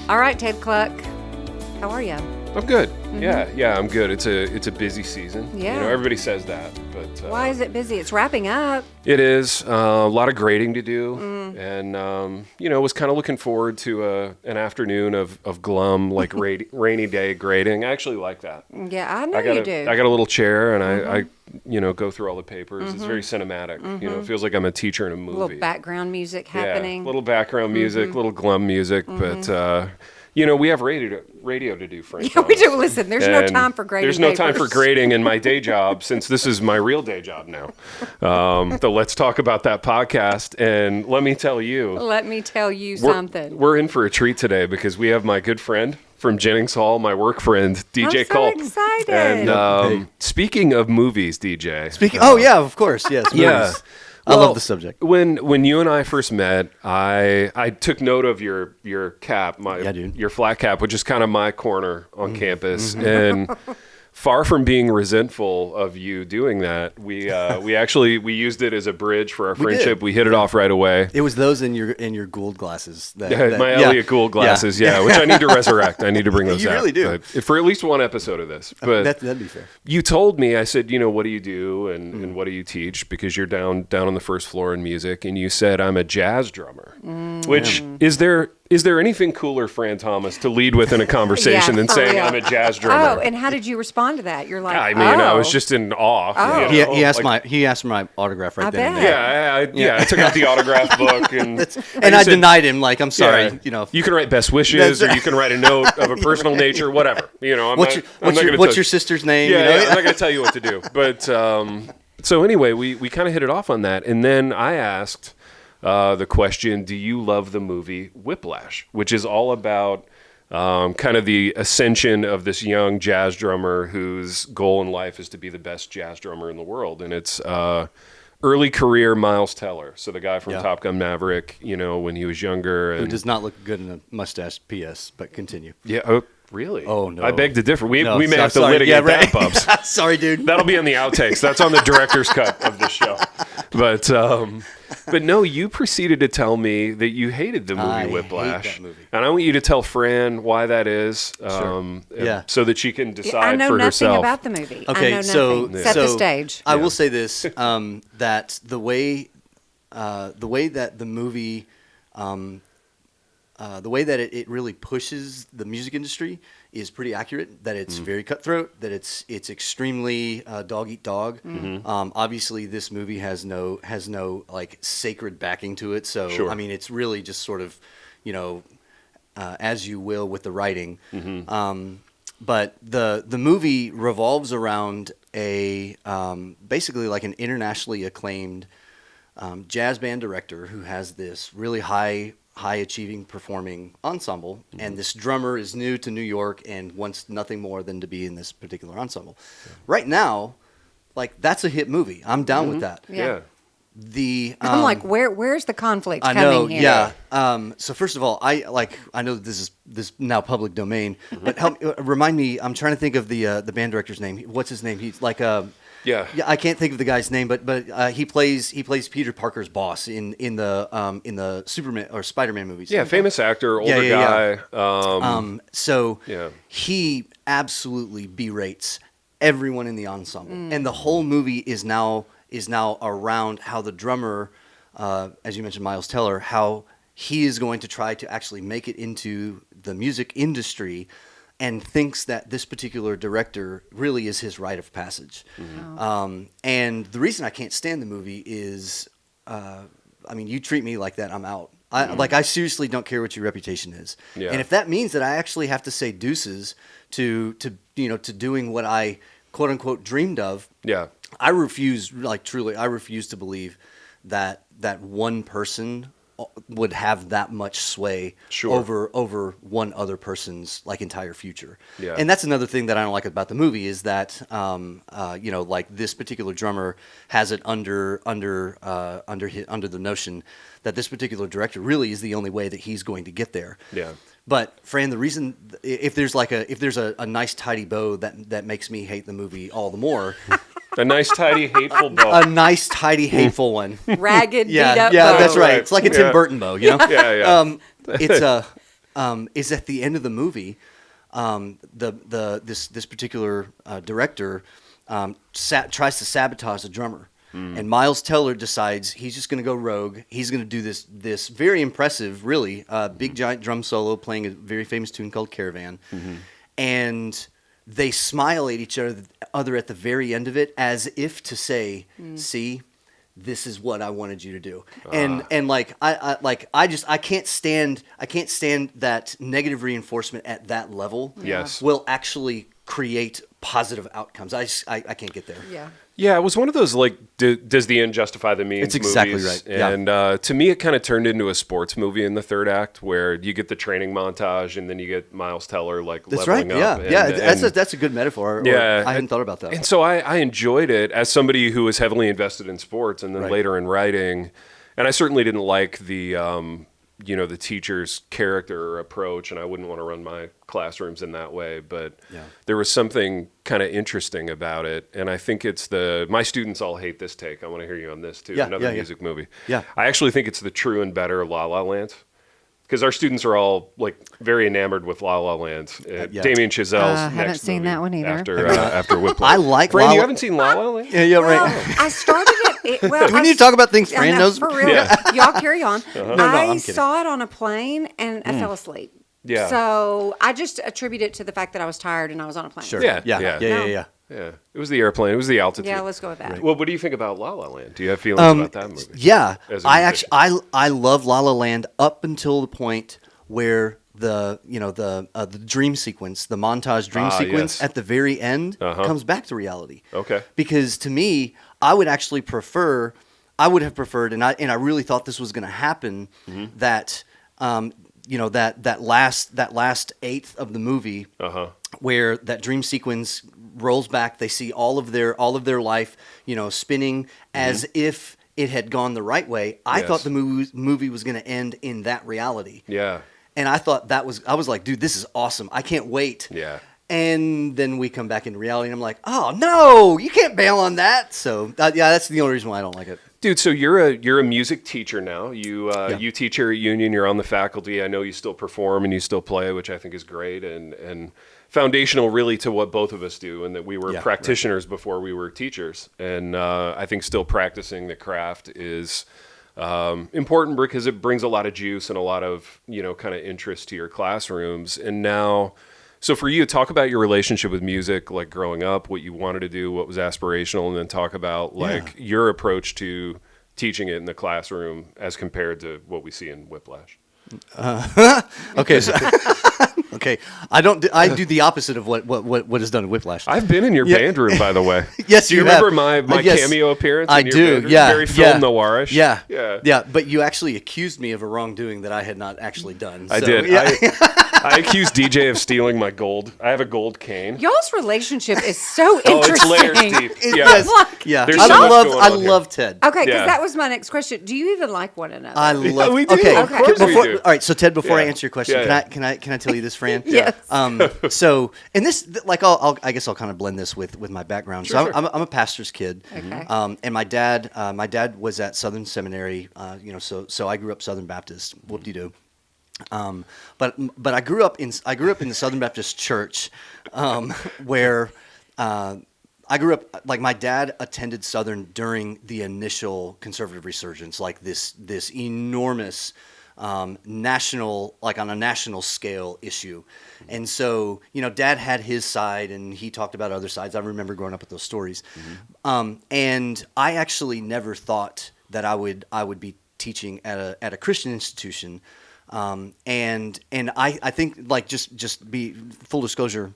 All right, Ted Cluck. How are you? I'm good. Yeah, I'm good. It's a busy season. Yeah. Everybody says that, but Why is it busy? It's wrapping up. it is a lot of grading to do, and was kind of looking forward to an afternoon of glum, like rainy day grading. I actually like that. Yeah, I know you do. I got a little chair, and I go through all the papers. It's very cinematic. It feels like I'm a teacher in a movie. A little background music happening. Yeah, little background music, little glum music, but. We have radio to do, Frank. Yeah, we do. Listen, there's no time for grading. There's no time for grading in my day job, since this is my real day job now. So let's talk about that podcast. And let me tell you something. We're in for a treat today because we have my good friend from Jennings Hall, my work friend, DJ Culp. I'm so excited. And speaking of movies, DJ. Of course, yes. Movies. Yeah. I love the subject. When you and I first met, I took note of your cap, your flat cap, which is kind of my corner on campus, and far from being resentful of you doing that, we used it as a bridge for our friendship. We hit it off right away. It was those in your Gould glasses. My Elliott Gould glasses, which I need to resurrect. I need to bring those you out. You really do. For at least one episode of this. But that'd be fair. You told me, I said, what do you do and what do you teach? Because you're down on the first floor in music, and you said, I'm a jazz drummer. Which, is there anything cooler, Fran Thomas, to lead with in a conversation than saying I'm a jazz drummer? Oh, and how did you respond to that? You're like, I was just in awe. Oh. He asked for my autograph right then. I took out the autograph book and I denied him. Like, I'm sorry. You can write best wishes, or you can write a note of a personal nature, whatever. What's your sister's name? I'm not going to tell you what to do. But so anyway, we kind of hit it off on that, and then I asked. The question, do you love the movie Whiplash, which is all about kind of the ascension of this young jazz drummer whose goal in life is to be the best jazz drummer in the world. And it's early career Miles Teller. So the guy from Top Gun Maverick, when he was younger. Who does not look good in a mustache, P.S., but continue. Yeah, oh, really? Oh, no. I beg to differ. We may have to litigate that, Bubs. Sorry, dude. That'll be in the outtakes. That's on the director's cut of this show. But no, you proceeded to tell me that you hated the movie Whiplash. I hate that movie. And I want you to tell Fran why that is, so that she can decide for herself. I know nothing about the movie. Okay, I know nothing. Set the stage. I will say this, that the way that the movie, the way that it really pushes the music industry is pretty accurate. That it's very cutthroat. That it's extremely dog eat dog. Obviously, this movie has no like sacred backing to it. So sure. I mean, it's really just sort of, as you will with the writing. But the movie revolves around a basically like an internationally acclaimed jazz band director who has this really high achieving performing ensemble, and this drummer is new to New York and wants nothing more than to be in this particular ensemble. Right now, like, that's a hit movie. I'm down with that. Yeah. I'm like, where's the conflict I coming know, here? Yeah. So first of all, I know that this is now public domain, but remind me. I'm trying to think of the band director's name. What's his name? He's like Yeah, I can't think of the guy's name, but he plays Peter Parker's boss in the Superman or Spider-Man movies. Yeah, famous actor, older guy. He absolutely berates everyone in the ensemble, and the whole movie is now around how the drummer, as you mentioned, Miles Teller, how he is going to try to actually make it into the music industry, and thinks that this particular director really is his rite of passage. And the reason I can't stand the movie is, you treat me like that, I'm out. I seriously don't care what your reputation is. Yeah. And if that means that I actually have to say deuces to doing what I quote unquote dreamed of, I refuse, truly, I refuse to believe that one person would have that much sway over one other person's entire future. Yeah. And that's another thing that I don't like about the movie is that this particular drummer has it under the notion that this particular director really is the only way that he's going to get there. Yeah. But Fran, the reason if there's a nice tidy bow that makes me hate the movie all the more. A nice, tidy, hateful bow. A nice, tidy, hateful one. Ragged, beat up bow. Yeah, that's right. It's like a Tim Burton bow, you know? Yeah. It's is at the end of the movie, this particular director tries to sabotage the drummer. And Miles Teller decides he's just going to go rogue. He's going to do this very impressive, really big giant drum solo playing a very famous tune called Caravan. And they smile at each other at the very end of it, as if to say, "See, this is what I wanted you to do." And like I can't stand that negative reinforcement at that level. Yes. Will actually create positive outcomes. I can't get there. Yeah. Yeah, it was one of those, like, does the end justify the means It's exactly movies. right. Yeah. And to me, it kind of turned into a sports movie in the third act, where you get the training montage, and then you get Miles Teller, like, That's leveling right. up. Yeah. And, That's a good metaphor. Yeah, I hadn't thought about that. And so I enjoyed it as somebody who was heavily invested in sports and then Right. later in writing. And I certainly didn't like the the teacher's character or approach, and I wouldn't want to run my classrooms in that way. But there was something kind of interesting about it, and I think it's my students all hate this take. I want to hear you on this too. Yeah, Another yeah. music movie. Yeah. I actually think it's the true and better La La Land. Because our students are all like very enamored with La La Land. Yeah. Damien Chazelle's haven't next seen movie that one either. After Whiplash. I like Fran, La you La- haven't seen La La Land? Yeah, right. Well, I started it. Well, Do we need to talk about things Fran knows? For real. Yeah. Y'all carry on. I'm I kidding. saw it on a plane and I fell asleep. Yeah. So I just attribute it to the fact that I was tired and I was on a plane. Sure. Yeah, Yeah. yeah. Yeah. Yeah, it was the airplane. It was the altitude. Yeah, let's go with that. Well, what do you think about La La Land? Do you have feelings about that movie? Yeah, As a I musician? actually I love La La Land up until the point where the dream sequence, the montage dream sequence yes. at the very end comes back to reality. Okay. Because to me, I would have preferred, and I really thought this was going to happen, that that last eighth of the movie, where that dream sequence rolls back, they see all of their life, spinning as if it had gone the right way. I Yes. thought the movie was going to end in that reality. Yeah. And I thought I was like, dude, this is awesome. I can't wait. Yeah. And then we come back into reality, and I'm like, oh no, you can't bail on that. So that's the only reason why I don't like it. Dude, so you're a music teacher now. You teach here at Union. You're on the faculty. I know you still perform and you still play, which I think is great and foundational, really, to what both of us do. And that we were practitioners before we were teachers. And I think still practicing the craft is important because it brings a lot of juice and a lot of kind of interest to your classrooms. And now, so for you, talk about your relationship with music, like growing up, what you wanted to do, what was aspirational, and then talk about like your approach to teaching it in the classroom as compared to what we see in Whiplash. Okay. So, okay. I do the opposite of what is done in Whiplash. I've been in your band room, by the way. Yes, do you you remember have. my Yes, cameo appearance? I in your do. band room? Yeah, Very film noirish. Yeah. But you actually accused me of a wrongdoing that I had not actually done. I So, did. Yeah. I accused DJ of stealing my gold. I have a gold cane. Y'all's relationship is so Oh, it's interesting. layers deep. It- Yeah. yes. Like- Yeah. There's I so much love going I on here. love Ted. Okay, because Yeah. that was my next question. Do you even like one another? I love. we do. Okay. Of course we do. All right. So Ted, before I Yeah. answer your question, Yeah, can I tell you this, Fran? Yes. So, and this, like, I guess I'll kind of blend this with my background. Sure, So I'm a pastor's kid. Okay. And my dad was at Southern Seminary. So I grew up Southern Baptist. Whoop-de-doo. But I grew up in the Southern Baptist church, where I grew up, like, my dad attended Southern during the initial conservative resurgence, like this enormous national, like on a national scale issue. And so, Dad had his side and he talked about other sides. I remember growing up with those stories. And I actually never thought that I would be teaching at a Christian institution. And I think, like, just be full disclosure,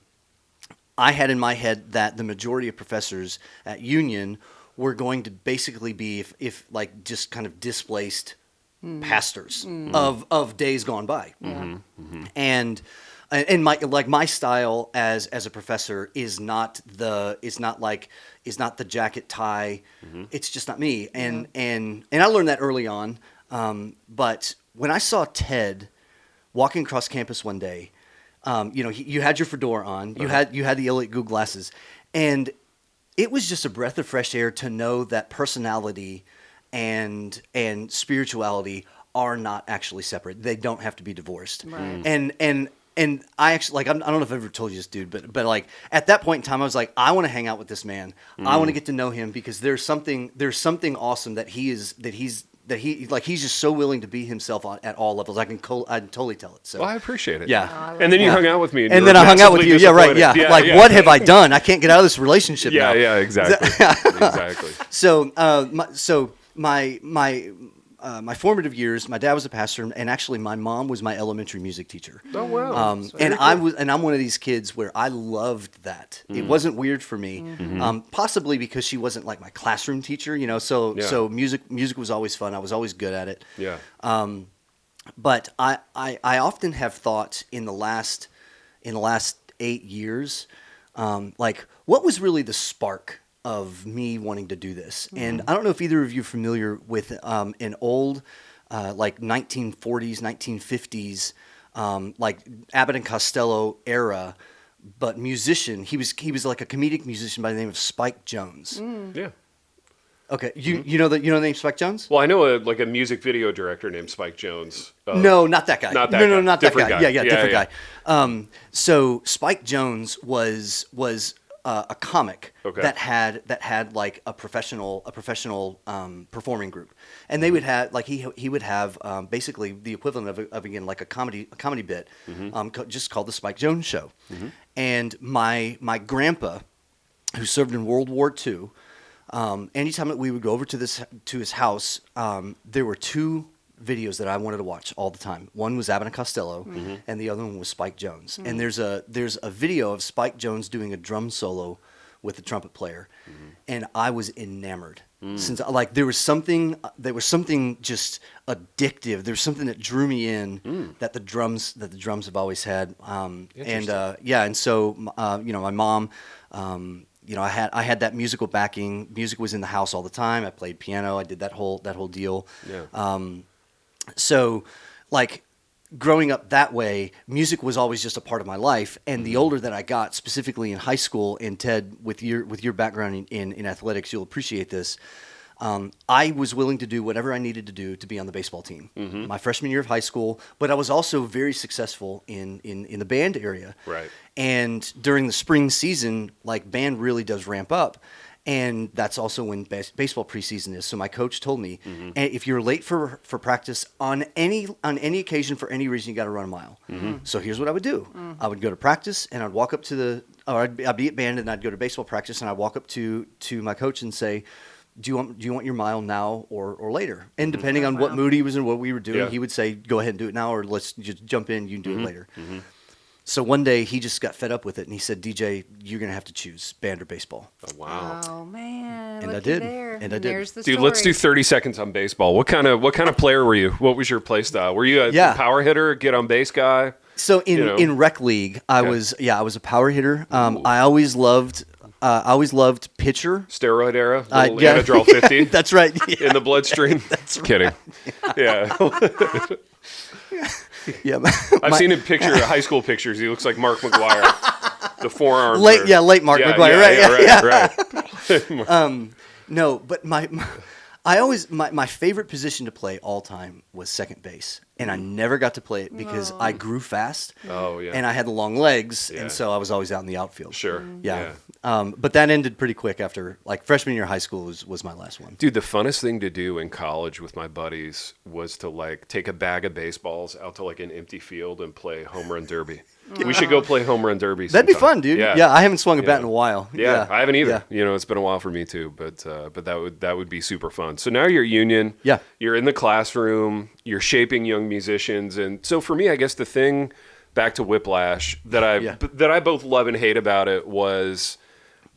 I had in my head that the majority of professors at Union were going to basically be, if like, just kind of displaced pastors of days gone by. And my style as a professor is not the jacket tie. It's just not me. And I learned that early on. But when I saw Ted walking across campus one day, you had your fedora on, you had the Elliott Gould glasses, and it was just a breath of fresh air to know that personality and spirituality are not actually separate. They don't have to be divorced. Right. And I actually, like, I don't know if I've ever told you this, dude, but like at that point in time, I was like, I want to hang out with this man. I want to get to know him because there's something awesome that he's just so willing to be himself at all levels. I can totally tell it. So Well, I appreciate it. yeah. And then you hung out with me. And then I hung out with you. Yeah, right. Yeah. Disappointed. What have I done? I can't get out of this relationship now. Yeah, exactly. Exactly. So, my formative years, my dad was a pastor, and actually my mom was my elementary music teacher. Oh, wow. I'm one of these kids where I loved that. It wasn't weird for me, possibly because she wasn't like my classroom teacher, you know. So music was always fun. I was always good at it. Yeah. But I often have thought in the last 8 years, like what was really the spark of me wanting to do this? And I don't know if either of you are familiar with an old like 1940s, 1950s, like Abbott and Costello era, but musician. He was like a comedic musician by the name of Spike Jones. Yeah. Okay, you know the name Spike Jones? Well, I know a music video director named Spike Jones. No, not that guy. Not that no, guy. not Different that guy. guy. Yeah, different guy. So Spike Jones was a comic that had like a professional performing group, and they would have like he would have basically the equivalent of again like a comedy bit, just called the Spike Jones Show. And my grandpa, who served in World War II, anytime that we would go over to his house, there were two videos that I wanted to watch all the time. One was Abbott and Costello, and the other one was Spike Jones. And there's a video of Spike Jones doing a drum solo with the trumpet player, and I was enamored. Since like there was something just addictive. There was something that drew me in that the drums have always had. And so my mom. I had that musical backing. Music was in the house all the time. I played piano. I did that whole deal. Yeah. So, like, growing up that way, music was always just a part of my life. And the older that I got, specifically in high school, and Ted, with your background in athletics, you'll appreciate this. I was willing to do whatever I needed to do to be on the baseball team. My freshman year of high school, but I was also very successful in the band area. Right. And during the spring season, like band really does ramp up. And that's also when baseball preseason is. So my coach told me, if you're late for practice on any occasion for any reason, you got to run a mile. So here's what I would do: I would go to practice, and I'd walk up to I'd be at band, and I'd go to baseball practice, and I'd walk up to my coach and say, Do you want your mile now or later? And depending on what mood he was in, what we were doing, he would say, go ahead and do it now, or let's just jump in. You can do it later. So one day he just got fed up with it, and he said, DJ, you're going to have to choose band or baseball. Oh, wow. Oh man. And I looky did. There. And I did. There's the Dude, story. let's do 30 seconds on baseball. What kind of player were you? What was your play style? Were you a power hitter, get on base guy? So in rec league, I was a power hitter. I always loved pitcher. Steroid era, little Anadrol 50. That's right. Yeah. In the bloodstream. That's right. Kidding. Yeah. Yeah. I've seen him high school pictures. He looks like Mark McGuire. The forearms. Late Mark McGuire. Right. No, but my favorite position to play all time was second base, and I never got to play it because I grew fast. Oh yeah. And I had the long legs, and so I was always out in the outfield. Sure. Yeah. But that ended pretty quick after, like, freshman year of high school was my last one. Dude, the funnest thing to do in college with my buddies was to like take a bag of baseballs out to like an empty field and play home run derby. We should go play home run derby sometime. That'd be fun, dude. Yeah, I haven't swung a bat in a while. Yeah, I haven't either. Yeah. It's been a while for me too, but that would be super fun. So now you're union. Yeah. You're in the classroom. You're shaping young musicians, and so for me, I guess the thing back to Whiplash that I both love and hate about it was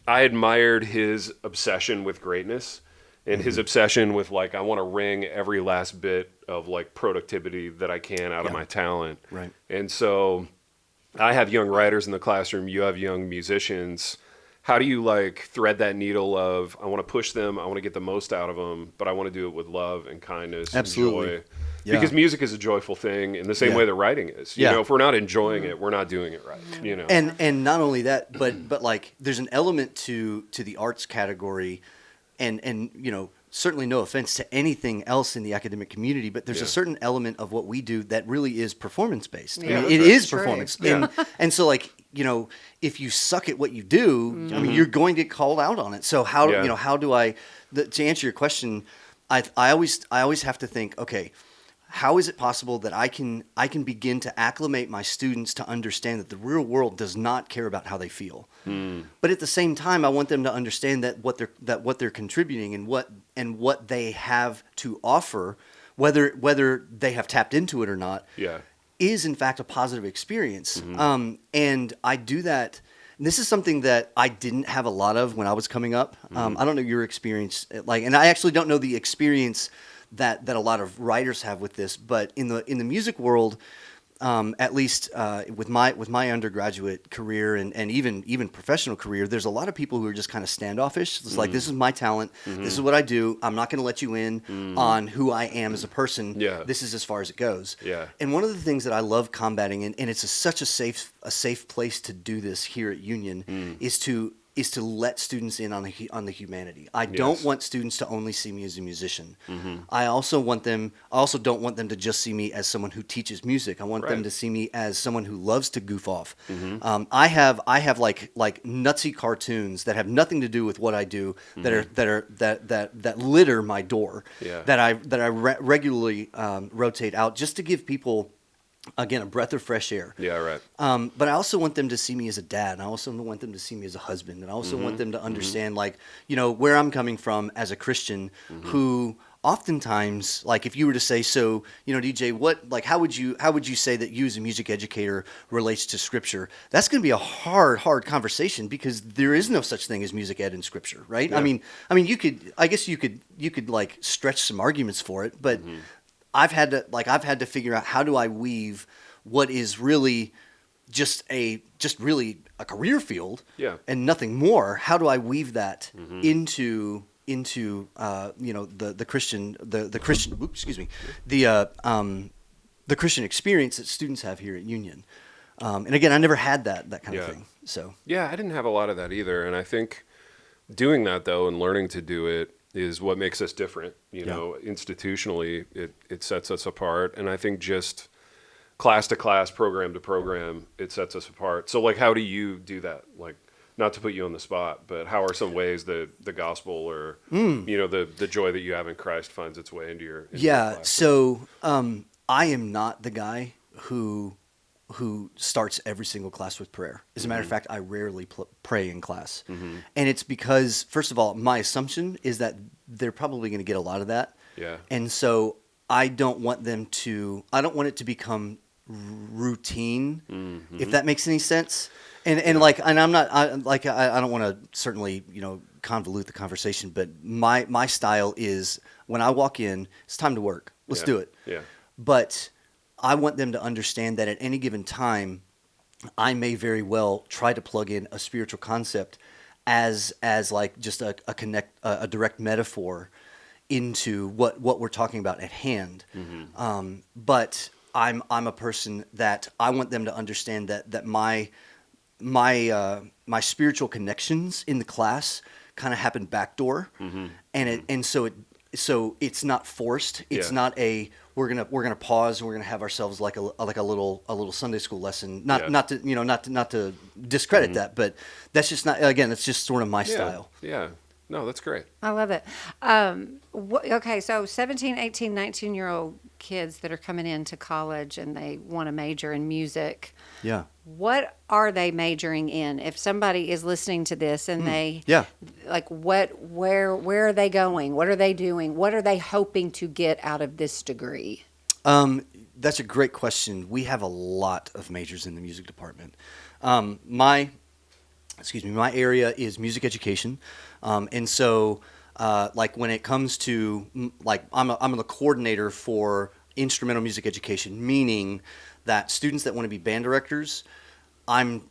I admired his obsession with greatness and his obsession with like I want to wring every last bit of like productivity that I can out of my talent. Right. And so I have young writers in the classroom, you have young musicians. How do you like thread that needle of I want to push them, I want to get the most out of them, but I want to do it with love and kindness and joy? Yeah. Because music is a joyful thing in the same way that writing is. You know, if we're not enjoying it, we're not doing it right. You know. And not only that, but like there's an element to the arts category and certainly no offense to anything else in the academic community, but there's a certain element of what we do that really is performance based. Yeah, I mean, that's it right. is True. performance. Yeah. And so like, if you suck at what you do, I mean, you're going to get called out on it. So how, Yeah. how do to answer your question, I always have to think, okay, how is it possible that I can begin to acclimate my students to understand that the real world does not care about how they feel, but at the same time, I want them to understand that what they're contributing and what they have to offer, whether they have tapped into it or not, Yeah. is in fact a positive experience. And I do that. This is something that I didn't have a lot of when I was coming up. I don't know your experience, and I actually don't know the experience that a lot of writers have with this, but in the music world, at least with my undergraduate career and even professional career, there's a lot of people who are just kind of standoffish. It's like, this is my talent, this is what I do. I'm not going to let you in on who I am as a person. Yeah. This is as far as it goes. Yeah. And one of the things that I love combating, and it's such a safe place to do this here at Union, is to let students in on the humanity. I don't want students to only see me as a musician. I also don't want them to just see me as someone who teaches music. I want them to see me as someone who loves to goof off. I have like nutsy cartoons that have nothing to do with what I do that litter my door. Yeah. That I regularly rotate out just to give people, again, a breath of fresh air. Yeah, right. But I also want them to see me as a dad. And I also want them to see me as a husband. And I also want them to understand, where I'm coming from as a Christian who oftentimes, like, if you were to say, so, DJ, how would you say that you as a music educator relates to Scripture? That's going to be a hard conversation because there is no such thing as music ed in Scripture, right? Yeah. I mean, you could like stretch some arguments for it, but I've had to figure out, how do I weave what is really just really a career field, and nothing more. How do I weave that into the Christian the Christian experience that students have here at Union. And again, I never had that kind of thing. So Yeah, I didn't have a lot of that either, and I think doing that though and learning to do it is what makes us different. Institutionally, it sets us apart, and I think just class to class, program to program, it sets us apart. So, like, how do you do that? Like, not to put you on the spot, but how are some ways that the gospel or the joy that you have in Christ finds its way into your class? So I am not the guy who starts every single class with prayer. As a matter of fact, I rarely pray in class. And it's because, first of all, my assumption is that they're probably going to get a lot of that. Yeah. And so I don't want it to become routine, if that makes any sense. And I'm not, I don't want to certainly, convolute the conversation, but my style is, when I walk in, it's time to work. Let's do it. Yeah. But I want them to understand that at any given time, I may very well try to plug in a spiritual concept as like just a direct metaphor into what we're talking about at hand. But I'm a person that I want them to understand that my spiritual connections in the class kind of happen backdoor, and so it's not forced. It's not a we're gonna pause and we're gonna have ourselves like a little Sunday school lesson. Not to discredit that, but that's just not, again, it's just sort of my style. Yeah. No, that's great. I love it. Okay, so 17, 18, 19-year-old kids that are coming into college and they want to major in music. Yeah. What are they majoring in? If somebody is listening to this and where are they going? What are they doing? What are they hoping to get out of this degree? That's a great question. We have a lot of majors in the music department. My area is music education. And so, when it comes to, I'm the coordinator for instrumental music education, meaning that students that want to be band directors, I'm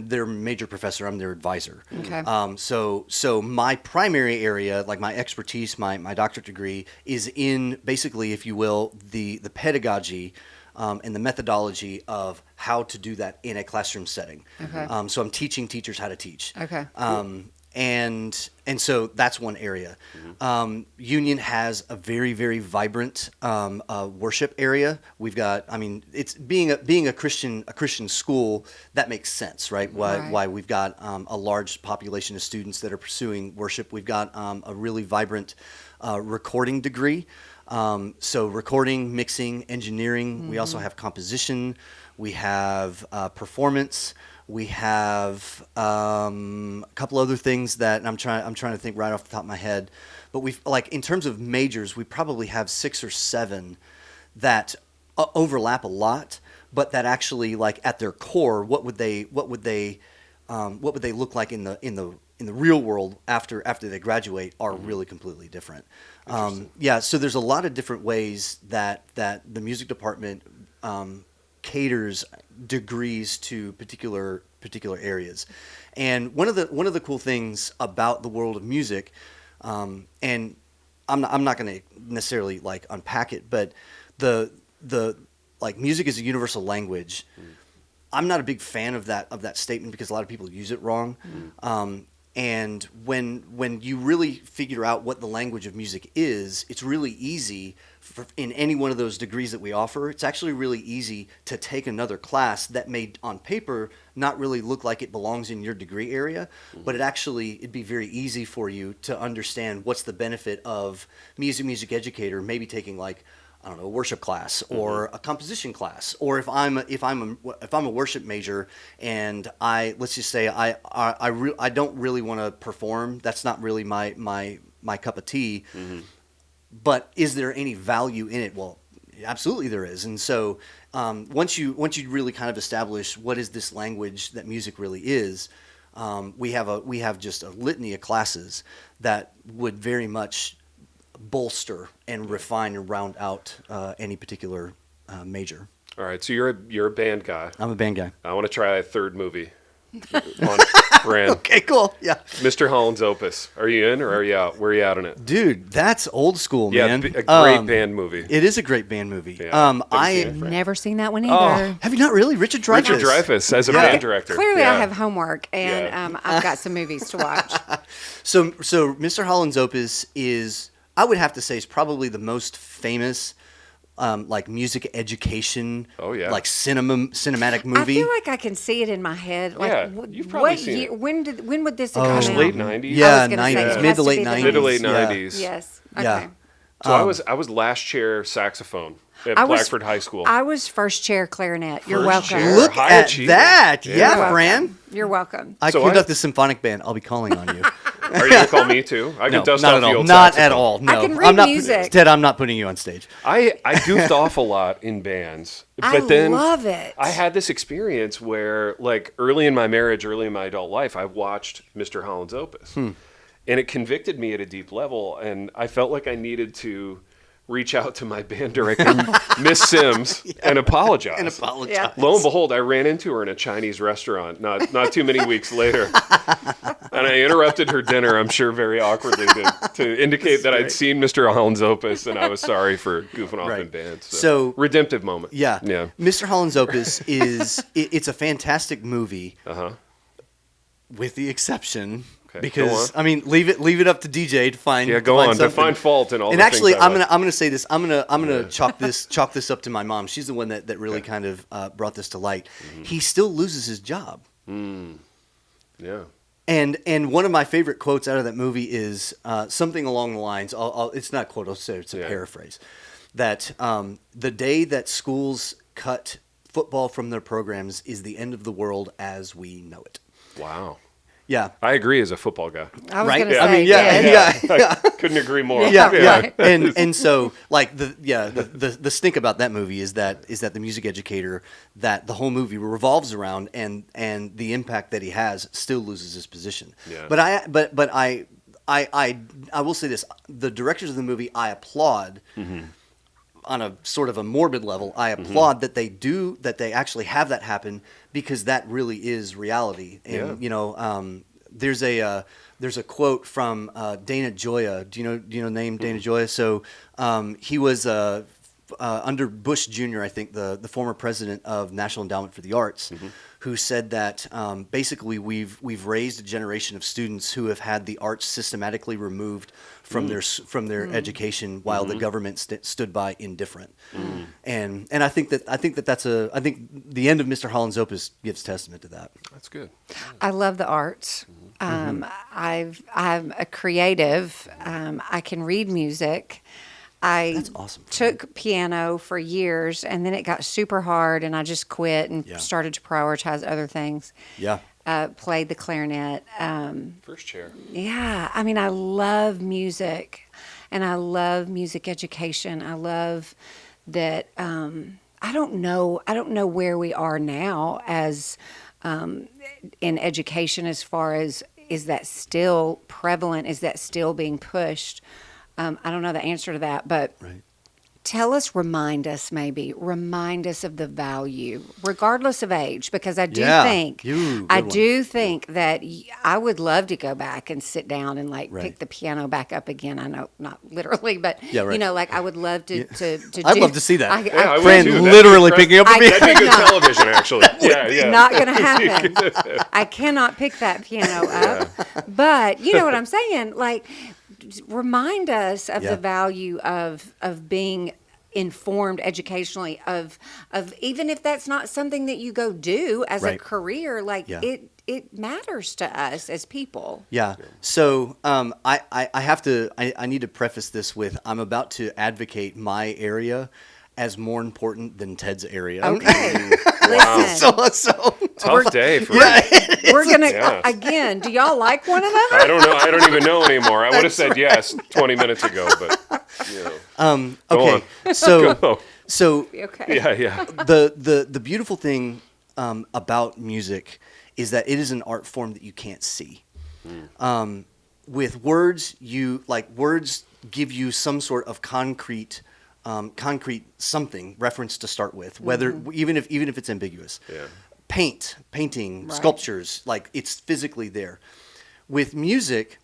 their major professor. I'm their advisor. Okay. So my primary area, like my expertise, my doctorate degree, is in basically, if you will, the pedagogy and the methodology of how to do that in a classroom setting. Okay. So I'm teaching teachers how to teach. Okay. And so that's one area. Union has a very, very vibrant worship area. We've got, I mean, it's being a Christian school, that makes sense, right? Why we've got a large population of students that are pursuing worship. We've got a really vibrant recording degree. So recording, mixing, engineering. We also have composition. We have performance. We have a couple other things that I'm trying to think right off the top of my head, but we've like in terms of majors, we probably have 6 or 7 that overlap a lot, but that actually like at their core, what would they look like in the real world after they graduate are really completely different. Yeah, so there's a lot of different ways that the music department caters degrees to particular areas. And one of the cool things about the world of music, and I'm not going to necessarily like unpack it, but the like music is a universal language. I'm not a big fan of that statement because a lot of people use it wrong. And when you really figure out what the language of music is, it's really easy in any one of those degrees that we offer. It's actually really easy to take another class that may on paper not really look like it belongs in your degree area, but it'd be very easy for you to understand what's the benefit of me as a music educator, maybe taking like, I don't know, a worship class or a composition class, or if I'm a worship major and let's just say I don't really want to perform. That's not really my cup of tea. But is there any value in it? Well, absolutely there is. And so once you really kind of establish what is this language that music really is, we have just a litany of classes that would very much bolster and refine and round out any particular major. All right, so you're a band guy. I'm a band guy. I want to try a third movie on brand. Okay, cool. Yeah. Mr. Holland's Opus. Are you in or are you out? Where are you out on it? Dude, that's old school, Yeah, man. a great band movie. It is a great band movie. Yeah. Have you seen it, Frank? Never seen that one either. Have you not really? Richard Dreyfuss. Richard Dreyfuss as a band director. Clearly, Yeah. I have homework, and Yeah. I've got some movies to watch. So Mr. Holland's Opus is, I would have to say, is probably the most famous like music education, like cinematic movie. I feel like I can see it in my head. Like, Yeah, you've probably what seen year? it. When would this have come Gosh, out? late 90s? Yeah, I was gonna say, 90s, it mid has to to late be the 90s. Mid to late Yeah. 90s. Yes. Yeah. Okay. So I was last chair saxophone at I was- Blackford High School. I was first chair clarinet. You're First welcome. chair. Look High at achievement. that. Yeah. Yeah, You're Fran. welcome. You're welcome. I So conduct the symphonic band. I'll be calling on you. Are you going to call me too? I can dust not off at the all. old Not saxophone. at all. No, I can read I'm not, music. Ted, I'm not putting you on stage. I goofed off a lot in bands. I But then love it. I had this experience where, like, early in my marriage, early in my adult life, I watched Mr. Holland's Opus. And it convicted me at a deep level, and I felt like I needed to reach out to my band director, Miss Sims, and apologize. And apologize. Yeah. Lo and behold, I ran into her in a Chinese restaurant not too many weeks later. And I interrupted her dinner, I'm sure very awkwardly, to indicate that I'd seen Mr. Holland's Opus and I was sorry for goofing off in bands. So redemptive moment. Yeah. Yeah. Mr. Holland's Opus is it's a fantastic movie. With the exception because go I mean leave it up to DJ to find go on something. to find fault in all And the actually things I like. I'm gonna say this. I'm gonna chalk this up to my mom. She's the one that really kind of brought this to light. He still loses his job. Yeah. And one of my favorite quotes out of that movie is something along the lines. It's not a quote. I'll say it's a paraphrase. That the day that schools cut football from their programs is the end of the world as we know it. Wow. Yeah. I agree as a football guy. I was Right? going to I say, mean, yeah. I couldn't agree more. Yeah. Right. And so like the stink about that movie is that the music educator that the whole movie revolves around and the impact that he has still loses his position. Yeah. But I will say this: the directors of the movie I applaud. On a sort of a morbid level, I applaud that they actually have that happen because that really is reality. And there's a quote from Dana Gioia. Do you know the name Dana Gioia? So he was under Bush Jr., I think the former president of National Endowment for the Arts, who said that basically we've raised a generation of students who have had the arts systematically removed from their education while the government stood by indifferent. And I think that's the end of Mr. Holland's opus gives testament to that. That's good. I love the arts. I'm a creative. I can read music. That's awesome. Took piano for years, and then it got super hard, and I just quit and started to prioritize other things. Yeah. Played the clarinet. First chair. Yeah, I mean, I love music, and I love music education. I love that. I don't know where we are now as in education, as far as, is that still prevalent? Is that still being pushed? I don't know the answer to that, but Right. remind us of the value, regardless of age, because I do Yeah. think, Good I one. do think that I would love to go back and sit down and Right. pick the piano back up again. I know, not literally, but Yeah, right. I would love to I'd love to see that. Yeah, I would Fran too. That'd be literally incredible. picking up a I piano. That'd be good cannot. television, actually. Yeah. Not going to happen. I cannot pick that piano up. But you know what I'm saying? Remind us of Yeah. the value of being informed educationally, of even if that's not something that you go do as a Right. career, Yeah. it matters to us as people. Yeah. So I need to preface this with, I'm about to advocate my area as more important than Ted's area. Okay. Listen, So Tough day for we're gonna Yeah. again. Do y'all like one another? I don't know. I don't even know anymore. I would have said yes 20 minutes ago, but Go okay. on. So Go. so Okay. yeah. the beautiful thing about music is that it is an art form that you can't see. With words, words give you some sort of concrete something reference to start with, whether even if it's ambiguous. Yeah. Painting, Right. sculptures, it's physically there. With music,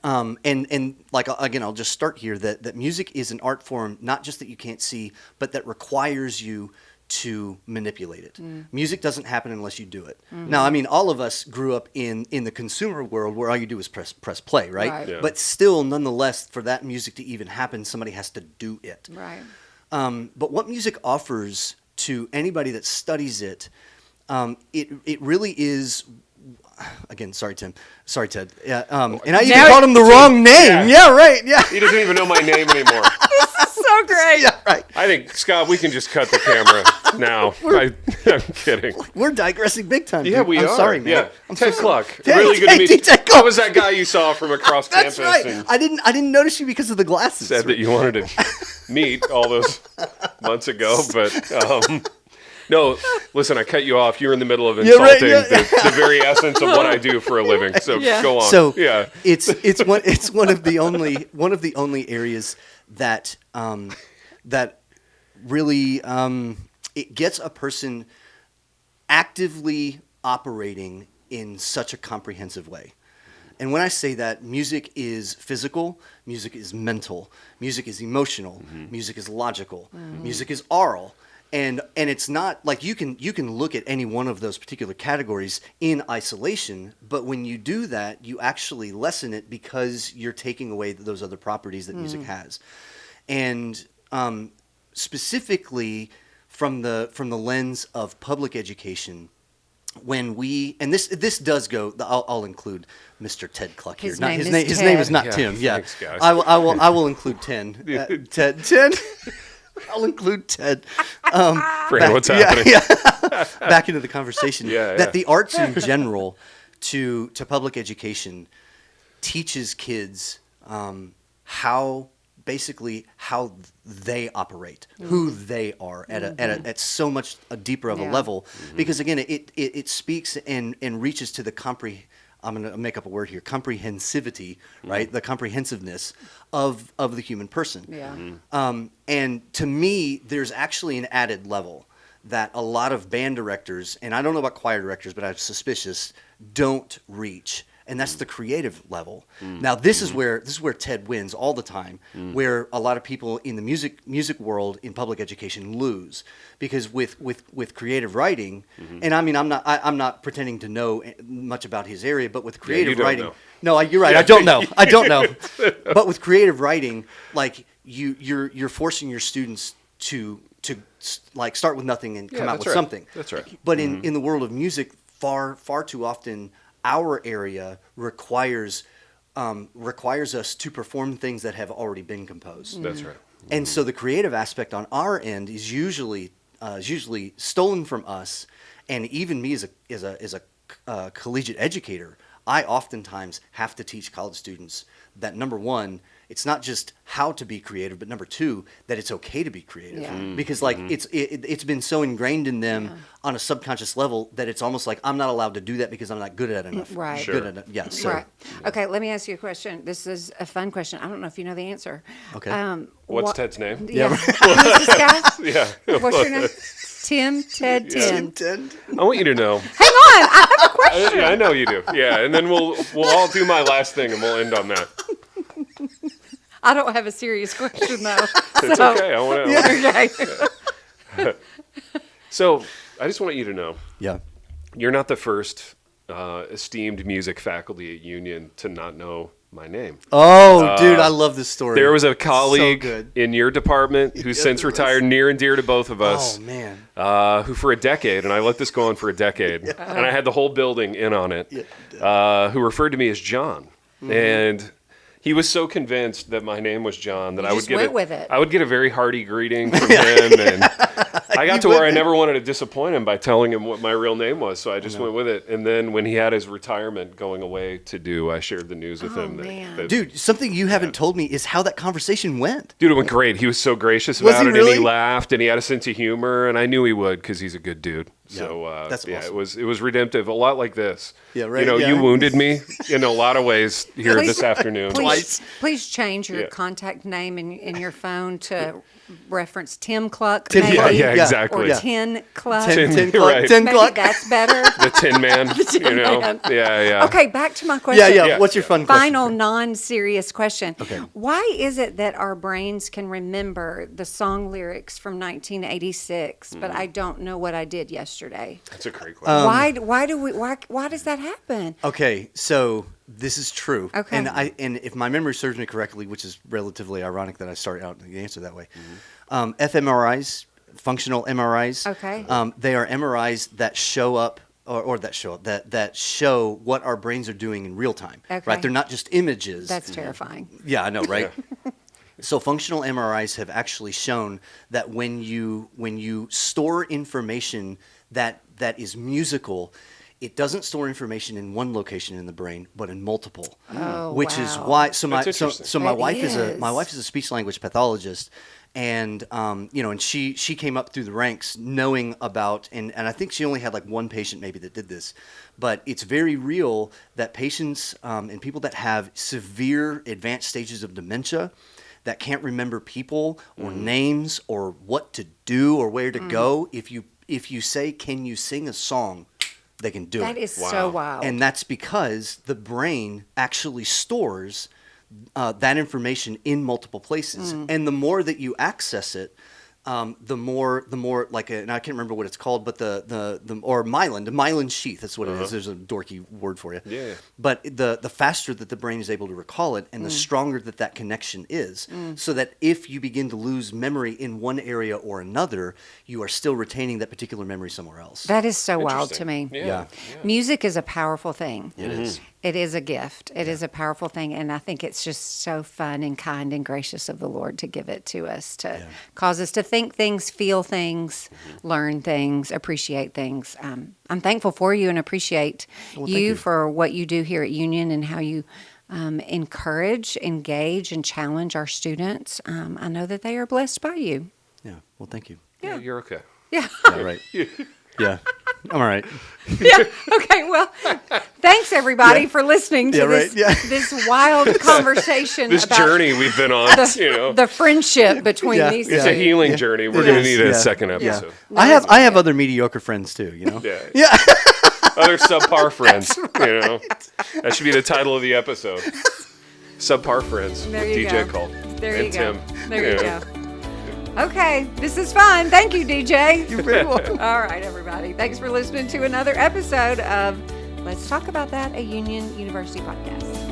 again, I'll just start here that music is an art form, not just that you can't see, but that requires you to manipulate it. Music doesn't happen unless you do it. Now, I mean, all of us grew up in the consumer world where all you do is press play, right? Right. Yeah. But still, nonetheless, for that music to even happen, somebody has to do it. Right. But what music offers to anybody that studies it, it really is. Again, sorry, Tim. Sorry, Ted. Yeah, and I even Now called him the wrong name. Yeah, right. Yeah. He doesn't even know my name anymore. So great. Yeah, right. I think, Scott, we can just cut the camera now. I'm kidding. We're digressing big time. Yeah, dude. we I'm are. sorry, man. Yeah. I'm Ted so Cluck. Ted- Really good to meet Ted- you. Ted I was that guy you saw from across That's campus right. and I didn't notice you because of the glasses. said that you wanted to meet all those months ago, but no, listen, I cut you off. You're in the middle of Yeah, right, insulting yeah. the very essence of what I do for a living. So Yeah. go on. So yeah. it's one of the only areas that that really it gets a person actively operating in such a comprehensive way. And when I say that, music is physical, music is mental, music is emotional, music is logical, music is oral. And it's not like you can look at any one of those particular categories in isolation, but when you do that, you actually lessen it because you're taking away those other properties that music has. And specifically from the lens of public education, when we, and this does go, I'll include Mr. Ted Cluck here. His name is His name is Ted. not Yeah, Tim. Yeah, thanks, guys. I will include Ted. Ted. I'll include Ted. Fran, what's happening? Yeah. Back into the conversation. Yeah. That the arts in general to public education teaches kids how they operate, who they are at so much a deeper of a Yeah. level. Because again, it speaks and reaches to the I'm going to make up a word here, comprehensivity, right? The comprehensiveness of the human person. Yeah. And to me, there's actually an added level that a lot of band directors, and I don't know about choir directors, but I'm suspicious, don't reach and that's the creative level. Now this is where Ted wins all the time, where a lot of people in the music world in public education lose, because with creative writing, and I mean I'm not pretending to know much about his area, but with creative you don't writing, know. no, you're right, I don't know, but with creative writing, like you're forcing your students to like start with nothing and come out with something. That's right. But in the world of music, far too often, our area requires us to perform things that have already been composed. That's right. And so the creative aspect on our end is usually stolen from us. And even me as a collegiate educator, I oftentimes have to teach college students that, number one, it's not just how to be creative, but number two, that it's okay to be creative. Yeah. Because like it's been so ingrained in them on a subconscious level that it's almost like I'm not allowed to do that because I'm not good at it enough. Right. Sure. Good at it. Yeah. So, Right. Okay, let me ask you a question. This is a fun question. I don't know if you know the answer. Okay. What's Ted's name? Yeah. Who's this guy? Yeah. What's your name? Tim, Ted, Tim. I want you to know. Hang on, I have a question. Yeah, I know you do. Yeah, and then we'll all do my last thing, and we'll end on that. I don't have a serious question though. It's okay. I want to. Okay. So I just want you to know, Yeah. you're not the first esteemed music faculty at Union to not know my name. Oh, dude, I love this story. There was a So colleague good. in your department who's since there was. retired, near and dear to both of us. Oh man. Who for a decade, and I let this go on for a decade, and I had the whole building in on it, who referred to me as John. And he was so convinced that my name was John that You I would just get went with it. I would get a very hearty greeting from him, and I got to where I never wanted to disappoint him by telling him what my real name was, so I just went with it. And then when he had his retirement going away to do, I shared the news with him. Man. Dude, something you haven't told me is how that conversation went. Dude, it went great. He was so gracious Was about he it, really? and he laughed, and he had a sense of humor, and I knew he would because he's a good dude. So That's yeah, awesome. it was redemptive. A lot like this. Yeah, right, You know, yeah. you wounded me in a lot of ways here Please- this afternoon. Please change your Yeah. contact name in your phone to reference Tim Cluck. Tim maybe, Cluck, Yeah, Yeah. exactly. Or Yeah. 10 Cluck. 10 You're Cluck. right. 10 Maybe Cluck. that's better. The Tin Man. You know? Man. Yeah. Okay, back to my question. Yeah. Yeah. What's your fun question? Final non-serious question. Okay. Why is it that our brains can remember the song lyrics from 1986, but I don't know what I did yesterday? That's a great question. Why does that happen? Okay, so this is true. Okay. And if my memory serves me correctly, which is relatively ironic that I started out the answer that way, fMRIs, functional MRIs. Okay. They are MRIs that show up. That show what our brains are doing in real time. Okay. Right? They're not just images. That's terrifying. Yeah, I know, right? So functional MRIs have actually shown that when you store information that is musical, it doesn't store information in one location in the brain, but in multiple. Oh, which is wow. why. That's interesting. My That wife is is. my wife is a speech language pathologist, and and she came up through the ranks knowing about, and I think she only had like one patient maybe that did this, but it's very real that patients and people that have severe advanced stages of dementia that can't remember people or names or what to do or where to go, if you say, "Can you sing a song?" they can do That it. is so wild. And that's because the brain actually stores that information in multiple places. And the more that you access it, the more like and I can't remember what it's called, but the myelin sheath. That's what it is. There's a dorky word for you. Yeah. But the faster that the brain is able to recall it, and the stronger that connection is, so that if you begin to lose memory in one area or another, you are still retaining that particular memory somewhere else. That is so wild to me. Yeah. Music is a powerful thing. It is. It is a gift. It is a powerful thing. And I think it's just so fun and kind and gracious of the Lord to give it to us, to cause us to think things, feel things, learn things, appreciate things. I'm thankful for you and appreciate you for what you do here at Union and how you encourage, engage, and challenge our students. I know that they are blessed by you. Yeah. Well, thank you. Yeah, you're okay. Yeah. Yeah, right. Yeah. I'm all right. Yeah. Okay. Well, thanks everybody Yeah. for listening to Yeah, right. this Yeah. this wild conversation This about journey we've been on, the friendship between Yeah. these it's two. a healing journey. We're It going to is, need a yeah. second Yeah. episode. I have other mediocre friends too, you know? Yeah. Yeah. other subpar friends. You know, that should be the title of the episode. Subpar friends There with you DJ go. Culp There and you go. Tim. There you Yeah. go. Okay, this is fun. Thank you, DJ. You're very welcome. All right, everybody. Thanks for listening to another episode of Let's Talk About That, a Union University podcast.